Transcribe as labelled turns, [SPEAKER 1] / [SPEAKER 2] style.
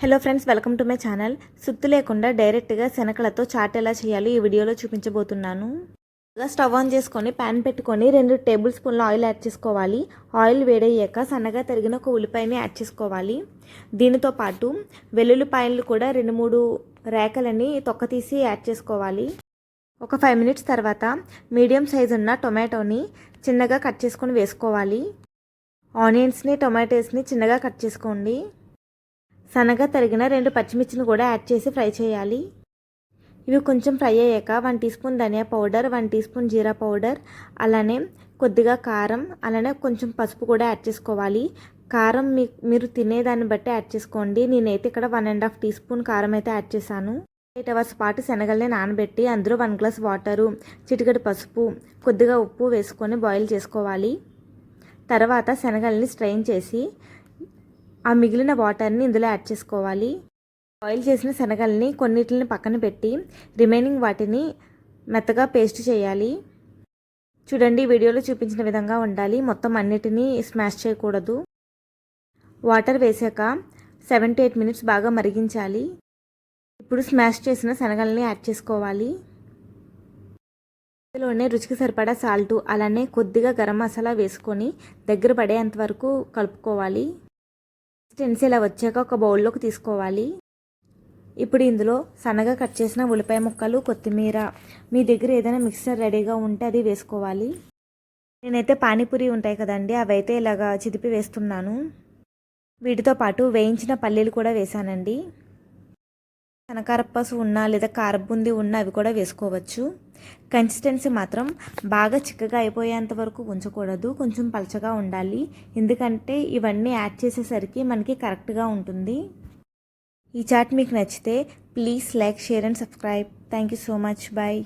[SPEAKER 1] Hello friends, welcome to my channel. సుత్తు లేకుండా డైరెక్ట్గా శనగలతో చాట్ ఎలా చేయాలి ఈ వీడియోలో చూపించబోతున్నాను. స్టవ్ ఆన్ చేసుకొని ప్యాన్ పెట్టుకొని 2 టేబుల్ స్పూన్ల ఆయిల్ యాడ్ చేసుకోవాలి. ఆయిల్ వేడయ్యాక సన్నగా తరిగిన ఒక ఉల్లిపాయని యాడ్ చేసుకోవాలి. దీనితో పాటు వెల్లుల్లిపాయలు కూడా 2-3 రేకలని తొక్క తీసి యాడ్ చేసుకోవాలి. ఒక 5 మినిట్స్ తర్వాత మీడియం సైజు ఉన్న టొమాటోని చిన్నగా కట్ చేసుకొని వేసుకోవాలి. ఆనియన్స్ని, టొమాటోస్ని చిన్నగా కట్ చేసుకోండి. సన్నగా తరిగిన 2 పచ్చిమిర్చిని కూడా యాడ్ చేసి ఫ్రై చేయాలి. ఇవి కొంచెం ఫ్రై అయ్యాక 1 టీ స్పూన్ ధనియా పౌడర్, 1 టీ స్పూన్ జీరా పౌడర్, అలానే కొద్దిగా కారం, అలానే కొంచెం పసుపు కూడా యాడ్ చేసుకోవాలి. కారం మీరు తినేదాన్ని బట్టి యాడ్ చేసుకోండి. నేనైతే ఇక్కడ 1.5 టీ స్పూన్ కారం అయితే యాడ్ చేశాను. 8 అవర్స్ పాటు శనగల్ని నానబెట్టి అందులో 1 గ్లాస్ వాటరు, చిటికెడు పసుపు, కొద్దిగా ఉప్పు వేసుకొని బాయిల్ చేసుకోవాలి. తర్వాత శనగల్ని స్ట్రెయిన్ చేసి ఆ మిగిలిన వాటర్ని ఇందులో యాడ్ చేసుకోవాలి. బాయిల్ చేసిన శనగల్ని కొన్నిటిని పక్కన పెట్టి రిమైనింగ్ వాటిని మెత్తగా పేస్ట్ చేయాలి. చూడండి, వీడియోలో చూపించిన విధంగా ఉండాలి. మొత్తం అన్నిటినీ స్మాష్ చేయకూడదు. వాటర్ వేసాక 7 to 8 మినిట్స్ బాగా మరిగించాలి. ఇప్పుడు స్మాష్ చేసిన శనగల్ని యాడ్ చేసుకోవాలి. ఇందులోనే రుచికి సరిపడా సాల్టు, అలానే కొద్దిగా గరం మసాలా వేసుకొని దగ్గర పడేంత వరకు కలుపుకోవాలి. కన్సిస్టెన్సీ ఇలా వచ్చాక ఒక బౌల్లోకి తీసుకోవాలి. ఇప్పుడు ఇందులో సన్నగా కట్ చేసిన ఉల్లిపాయ ముక్కలు, కొత్తిమీర, మీ దగ్గర ఏదైనా మిక్సర్ రెడీగా ఉంటే అది వేసుకోవాలి. నేనైతే పానీపూరి ఉంటాయి కదండి, అవైతే ఇలాగా చిదిపి వేస్తున్నాను. వీటితో పాటు వేయించిన పల్లీలు కూడా వేసానండి. శనకారప్పసు ఉన్నా లేదా కారబుంది ఉన్నా అవి కూడా వేసుకోవచ్చు. కన్సిస్టెన్సీ మాత్రం బాగా చిక్కగా అయిపోయేంత వరకు ఉంచకూడదు, కొంచెం పలచగా ఉండాలి. ఎందుకంటే ఇవన్నీ యాడ్ చేసేసరికి మనకి కరెక్ట్గా ఉంటుంది. ఈ చాట్ మీకు నచ్చితే please like, share and subscribe. Thank you so much. Bye.